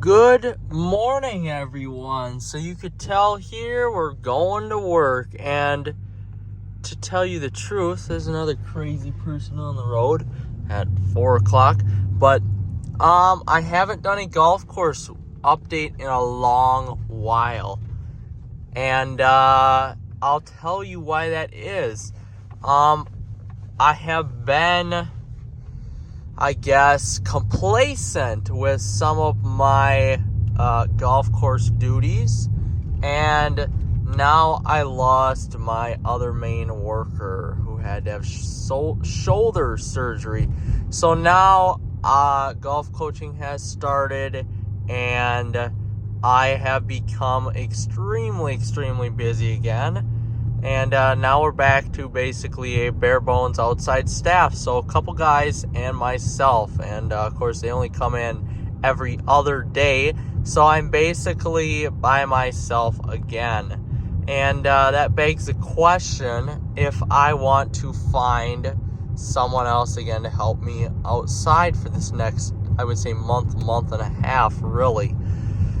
Good morning, everyone. So you could tell here we're going to work, and to tell you the truth, there's another crazy person on the road at 4 o'clock. But I haven't done a golf course update in a long while, and I'll tell you why that is. I have been, I guess, complacent with some of my golf course duties, and now I lost my other main worker who had to have shoulder surgery. So now golf coaching has started, and I have become extremely busy again. And now we're back to basically a bare bones outside staff. So a couple guys and myself. And of course, they only come in every other day. So I'm basically by myself again. And that begs the question if I want to find someone else again to help me outside for this next, I would say, month and a half, really.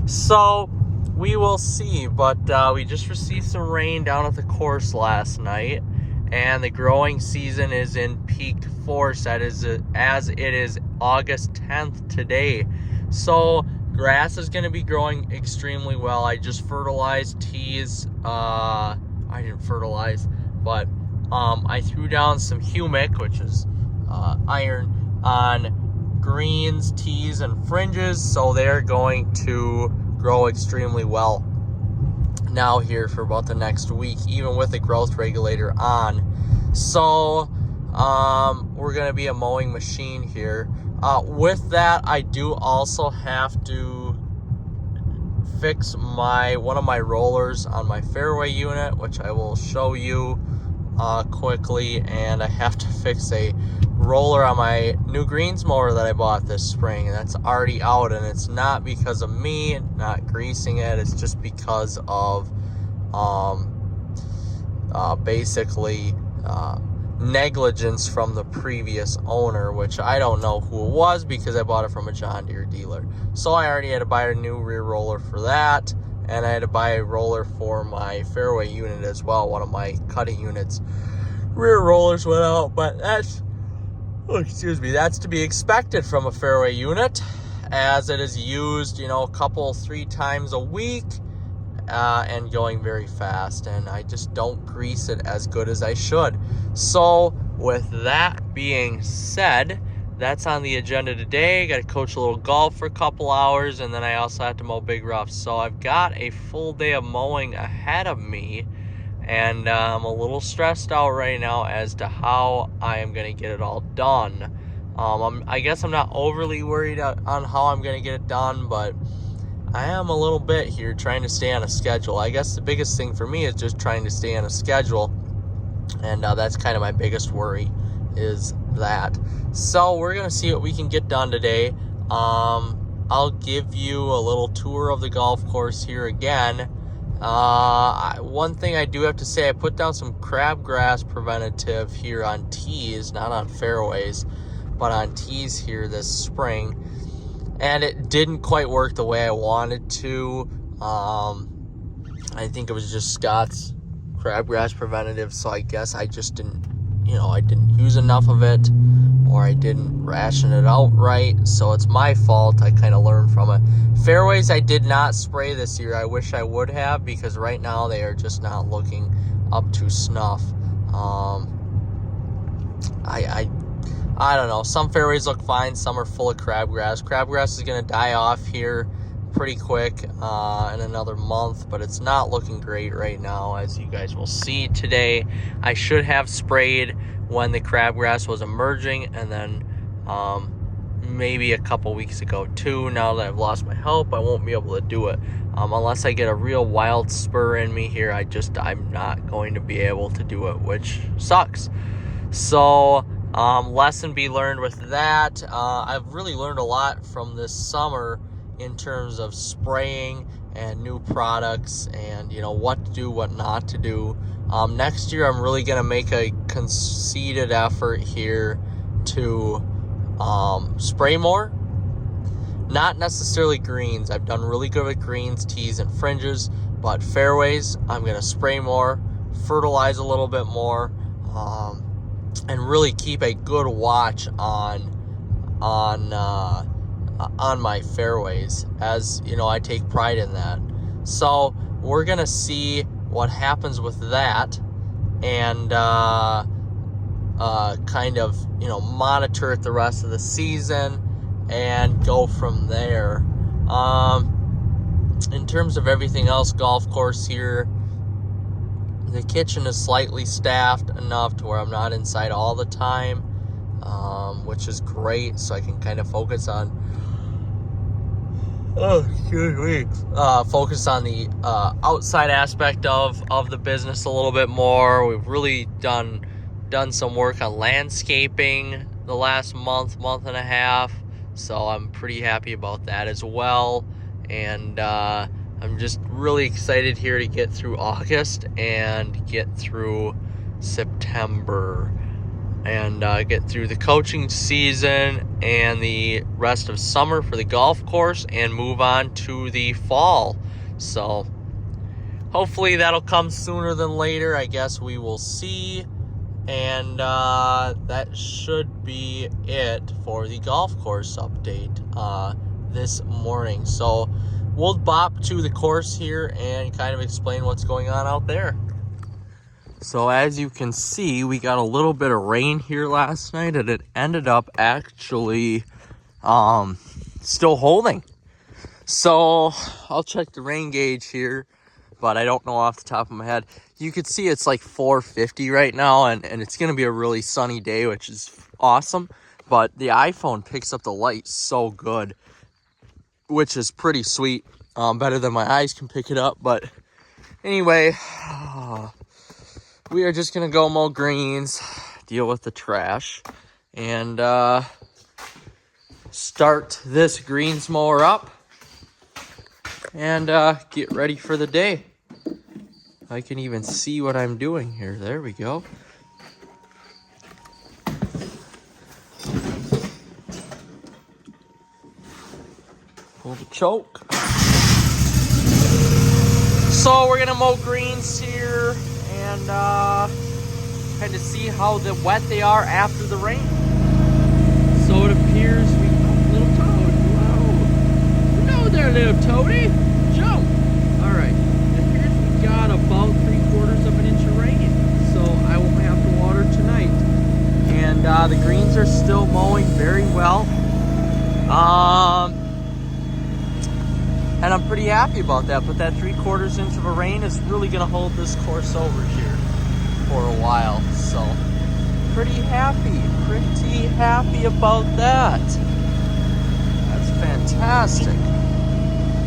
So we will see, but we just received some rain down at the course last night, and the growing season is in peak force. That is as it is August 10th today. So grass is going to be growing extremely well. I just fertilized tees. I didn't fertilize, but I threw down some humic, which is iron, on greens, tees, and fringes, so they're going to grow extremely well now here for about the next week, even with the growth regulator on. So we're going to be a mowing machine here. With that, I do also have to fix one of my rollers on my fairway unit, which I will show you quickly, and I have to fix a roller on my new greens mower that I bought this spring, and that's already out. And it's not because of me not greasing it, it's just because of basically negligence from the previous owner, which I don't know who it was because I bought it from a John Deere dealer. So I already had to buy a new rear roller for that, and I had to buy a roller for my fairway unit as well. One of my cutting units rear rollers went out, but that's to be expected from a fairway unit, as it is used, a 3 times a week, and going very fast, and I just don't grease it as good as I should. So with that being said, that's on the agenda today. Got to coach a little golf for a couple hours, and then I also have to mow big roughs. So I've got a full day of mowing ahead of me, and I'm a little stressed out right now as to how I am going to get it all done. I guess I'm not overly worried on how I'm going to get it done, but I am a little bit here trying to stay on a schedule. I guess the biggest thing for me is just trying to stay on a schedule, and that's kind of my biggest worry, is that. So we're going to see what we can get done today. I'll give you a little tour of the golf course here again. One thing I do have to say, I put down some crabgrass preventative here on tees, not on fairways, but on tees here this spring, and it didn't quite work the way I wanted to. I think it was just Scott's crabgrass preventative, so I guess I just didn't use enough of it, or I didn't ration it out right, so it's my fault. I kind of learned from it. Fairways I did not spray this year. I wish I would have, because right now they are just not looking up to snuff. I don't know. Some fairways look fine. Some are full of crabgrass. Crabgrass is going to die off here pretty quick in another month, but it's not looking great right now, as you guys will see today. I should have sprayed when the crabgrass was emerging, and then maybe a couple weeks ago too. Now that I've lost my help, I won't be able to do it unless I get a real wild spur in me here. I'm not going to be able to do it, which sucks. So lesson be learned with that. I've really learned a lot from this summer in terms of spraying and new products, and what to do, what not to do. Next year I'm really gonna make a conceited effort here to spray more. Not necessarily greens. I've done really good with greens, tees, and fringes, but fairways, I'm going to spray more, fertilize a little bit more, and really keep a good watch on my fairways, as you know, I take pride in that. So we're gonna see what happens with that, and kind of, you know, monitor it the rest of the season and go from there. In terms of everything else, golf course here, the kitchen is slightly staffed enough to where I'm not inside all the time, which is great, so I can kind of focus on focus on the outside aspect of the business a little bit more. We've really done some work on landscaping the last month and a half, so I'm pretty happy about that as well. And I'm just really excited here to get through August and get through September, and get through the coaching season and the rest of summer for the golf course, and move on to the fall. So hopefully that'll come sooner than later. I guess we will see. And that should be it for the golf course update this morning. So we'll bop to the course here and kind of explain what's going on out there. So as you can see, we got a little bit of rain here last night, and it ended up actually still holding. So I'll check the rain gauge here, but I don't know off the top of my head. You can see it's like 450 right now, and it's going to be a really sunny day, which is awesome. But the iPhone picks up the light so good, which is pretty sweet. Better than my eyes can pick it up. But anyway, we are just going to go mow greens, deal with the trash, and start this greens mower up and get ready for the day. I can even see what I'm doing here. There we go. Pull the choke. So we're gonna mow greens here and kind of see how wet they are after the rain. So it appears we little toad. Whoa. Hello there, little toady. Jump. All right. It appears we got about 3/4 of an inch of rain, so I won't have to water tonight. And the greens are still mowing very well. And I'm pretty happy about that, but that 3/4 inch of a rain is really gonna hold this course over here for a while. So pretty happy about that. That's fantastic.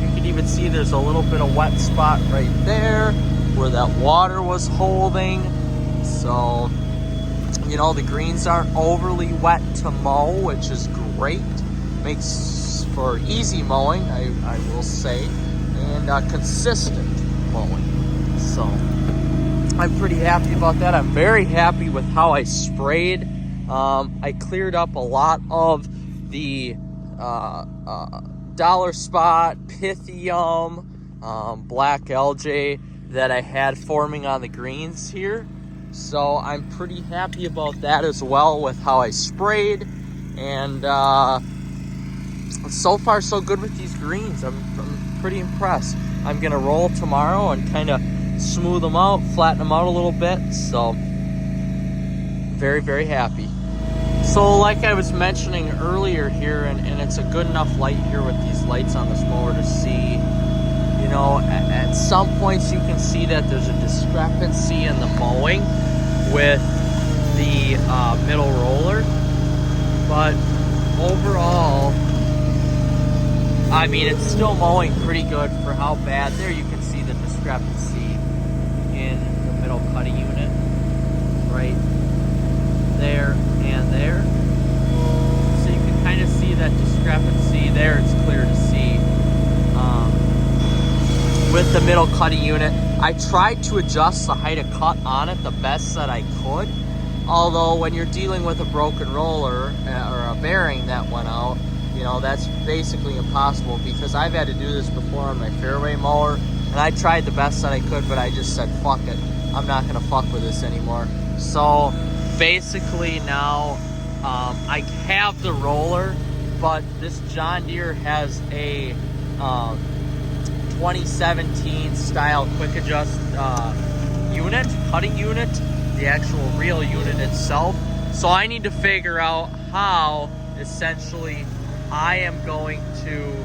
You can even see there's a little bit of wet spot right there where that water was holding. So, you know, the greens aren't overly wet to mow, which is great. Makes for easy mowing, I will say, and consistent mowing. So I'm pretty happy about that. I'm very happy with how I sprayed. I cleared up a lot of the dollar spot, Pythium, black LJ that I had forming on the greens here. So I'm pretty happy about that as well with how I sprayed. And so far so good with these greens. I'm pretty impressed. I'm gonna roll tomorrow and kind of smooth them out, flatten them out a little bit. So very happy. So like I was mentioning earlier here, and it's a good enough light here with these lights on this mower to see, you know, at some points you can see that there's a discrepancy in the mowing with the middle roller, but overall, I mean, it's still mowing pretty good for how bad. There you can see the discrepancy in the middle cutting unit, right there and there. So you can kind of see that discrepancy there. It's clear to see with the middle cutting unit. I tried to adjust the height of cut on it the best that I could. Although when you're dealing with a broken roller or a bearing that went out, You know, that's basically impossible because I've had to do this before on my fairway mower, and I tried the best that I could, but I just said, fuck it. I'm not going to fuck with this anymore. So basically now I have the roller, but this John Deere has a 2017 style quick adjust cutting unit, the actual real unit itself. So I need to figure out how essentially I am going to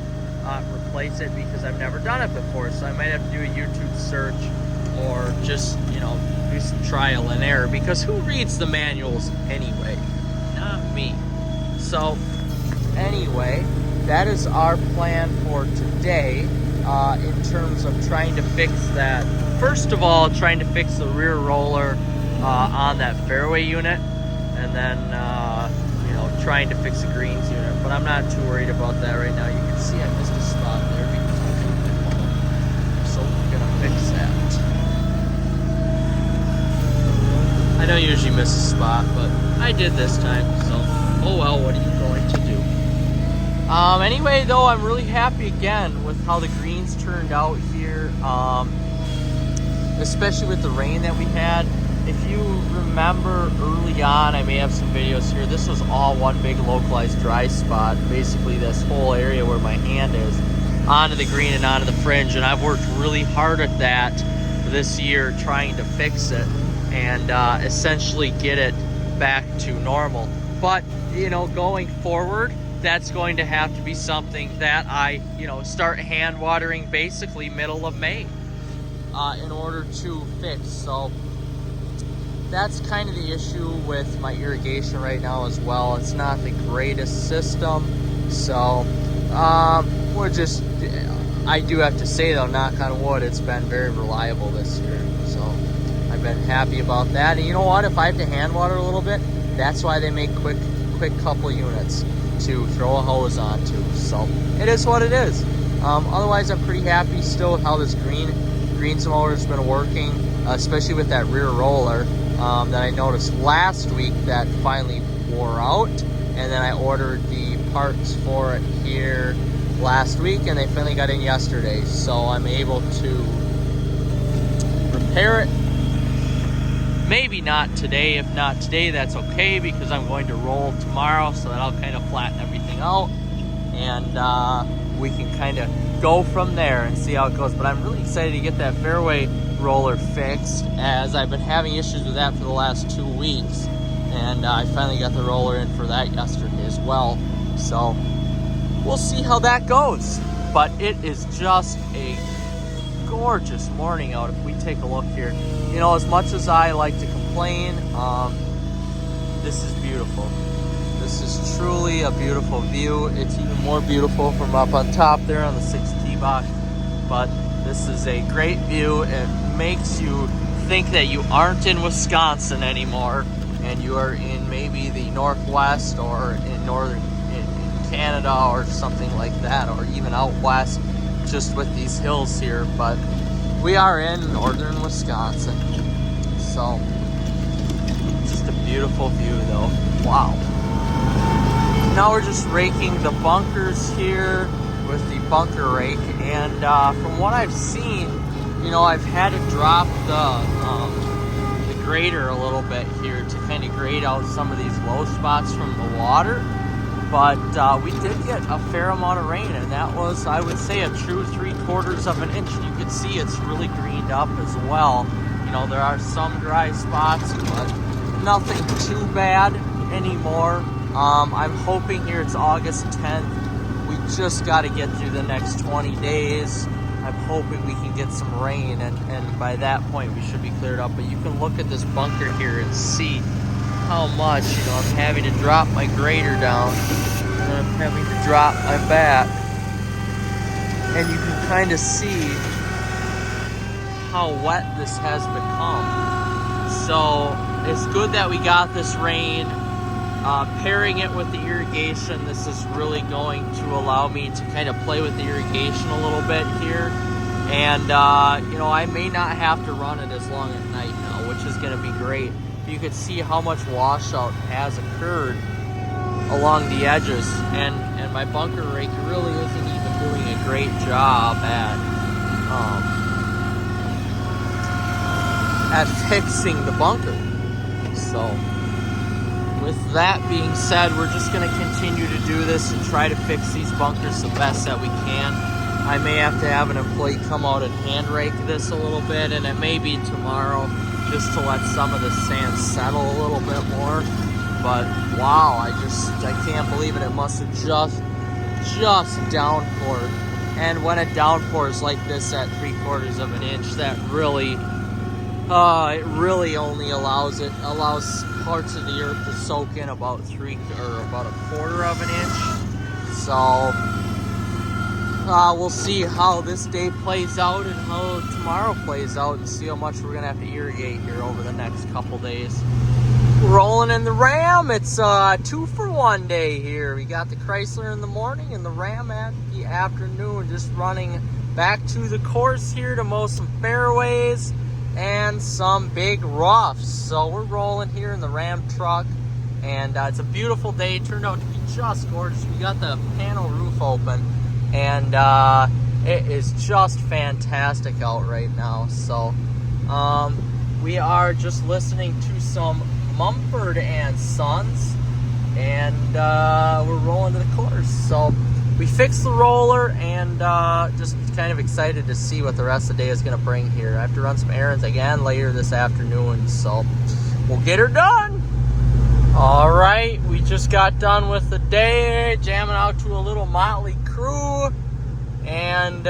replace it because I've never done it before. So I might have to do a YouTube search or just, you know, do some trial and error, because who reads the manuals anyway? Not me. So anyway, that is our plan for today in terms of trying to fix that. First of all, trying to fix the rear roller on that fairway unit, and then you know, trying to fix the greens unit. But I'm not too worried about that right now. You can see I missed a spot there because I moved it home. So we're gonna fix that. I don't usually miss a spot, but I did this time, so oh well, what are you going to do? Anyway, though, I'm really happy again with how the greens turned out here, especially with the rain that we had. If you remember early on, I may have some videos here, this was all one big localized dry spot, basically this whole area where my hand is, onto the green and onto the fringe, and I've worked really hard at that this year trying to fix it and essentially get it back to normal. But, you know, going forward, that's going to have to be something that I, you know, start hand watering basically middle of May in order to fix. So that's kind of the issue with my irrigation right now as well. It's not the greatest system. So we're just, I do have to say though, knock on wood, it's been very reliable this year. So I've been happy about that. And you know what, if I have to hand water a little bit, that's why they make quick couple units to throw a hose onto. So it is what it is. Otherwise, I'm pretty happy still with how this greens mower has been working, especially with that rear roller that I noticed last week that finally wore out, and then I ordered the parts for it here last week, and they finally got in yesterday, so I'm able to repair it. Maybe not today. If not today, that's okay, because I'm going to roll tomorrow, so that'll kind of flatten everything out, and we can kind of go from there and see how it goes. But I'm really excited to get that fairway roller fixed, as I've been having issues with that for the last 2 weeks, and I finally got the roller in for that yesterday as well. So we'll see how that goes. But it is just a gorgeous morning out. If we take a look here, you know, as much as I like to complain, this is beautiful. This is truly a beautiful view. It's even more beautiful from up on top there on the 6 tee box. But this is a great view. It makes you think that you aren't in Wisconsin anymore, and you are in maybe the Northwest or in northern in Canada or something like that, or even out west, just with these hills here. But we are in northern Wisconsin, so just a beautiful view though. Wow. Now we're just raking the bunkers here with the bunker rake, and from what I've seen, you know, I've had to drop the grader a little bit here to kind of grade out some of these low spots from the water. But we did get a fair amount of rain, and that was, I would say, a true 3/4 of an inch. You can see it's really greened up as well. You know, there are some dry spots, but nothing too bad anymore. I'm hoping here it's August 10th. We just got to get through the next 20 days. I'm hoping we can get some rain, and by that point we should be cleared up. But you can look at this bunker here and see how much, you know, I'm having to drop my grader down, and I'm having to drop my bat, and you can kind of see how wet this has become. So it's good that we got this rain. Pairing it with the irrigation, this is really going to allow me to kind of play with the irrigation a little bit here. And, you know, I may not have to run it as long at night now, which is going to be great. You can see how much washout has occurred along the edges. And and my bunker rake really isn't even doing a great job at fixing the bunker. So with that being said, we're just going to continue to do this and try to fix these bunkers the best that we can. I may have to have an employee come out and hand rake this a little bit, and it may be tomorrow, just to let some of the sand settle a little bit more. But wow, I can't believe it. It must have just downpoured. And when it downpours like this at 3/4 of an inch, that really it really only allows parts of the earth to soak in about about 1/4 of an inch. So we'll see how this day plays out and how tomorrow plays out, and see how much we're gonna have to irrigate here over the next couple days. Rolling in the Ram. It's 2-for-1 day here. We got the Chrysler in the morning and the Ram at the afternoon, just running back to the course here to mow some fairways and some big roughs. So we're rolling here in the Ram truck, and it's a beautiful day. It turned out to be just gorgeous. We got the panel roof open, and it is just fantastic out right now. So we are just listening to some Mumford and Sons, and we're rolling to the course. So we fixed the roller, and just kind of excited to see what the rest of the day is going to bring here. I have to run some errands again later this afternoon, so we'll get her done. All right, we just got done with the day, jamming out to a little motley crew, and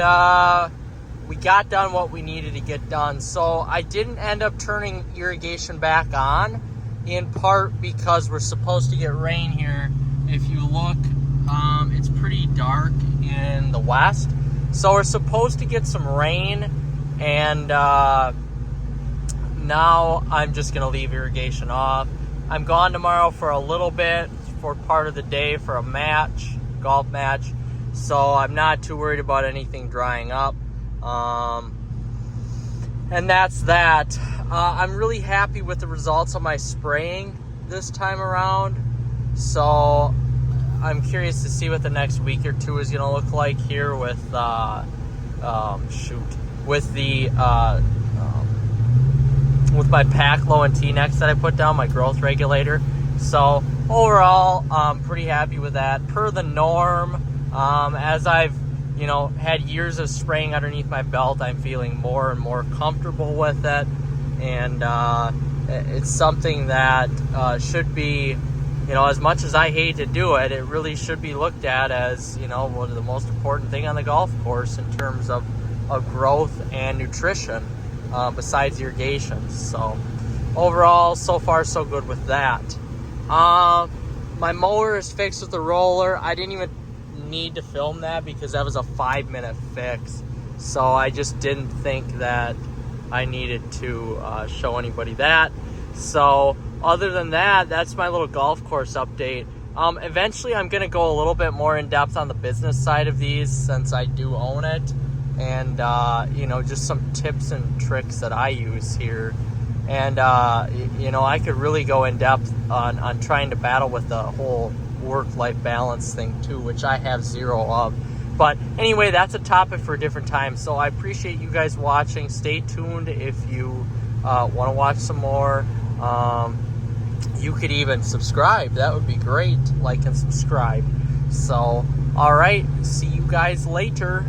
we got done what we needed to get done. So I didn't end up turning irrigation back on, in part because we're supposed to get rain here. If you look, it's pretty dark in the west, so we're supposed to get some rain, and now I'm just gonna leave irrigation off. I'm gone tomorrow for a little bit, for part of the day, for a match, golf match, so I'm not too worried about anything drying up. And that's that. I'm really happy with the results of my spraying this time around, so I'm curious to see what the next week or two is going to look like here with with my Packlow and T-Nex that I put down, my growth regulator. So overall, I'm pretty happy with that. Per the norm, as I've had years of spraying underneath my belt, I'm feeling more and more comfortable with it, and it's something that should be, as much as I hate to do it, it really should be looked at as, one of the most important thing on the golf course in terms of growth and nutrition, besides irrigation. So overall, so far so good with that. My mower is fixed with the roller. I didn't even need to film that because that was a 5-minute fix, so I just didn't think that I needed to show anybody that. So other than that, that's my little golf course update. Eventually I'm going to go a little bit more in depth on the business side of these, since I do own it, and just some tips and tricks that I use here. And I could really go in depth on trying to battle with the whole work-life balance thing too, which I have zero of. But anyway, that's a topic for a different time. So I appreciate you guys watching. Stay tuned if you want to watch some more. You could even subscribe. That would be great. Like and subscribe. So, all right. See you guys later.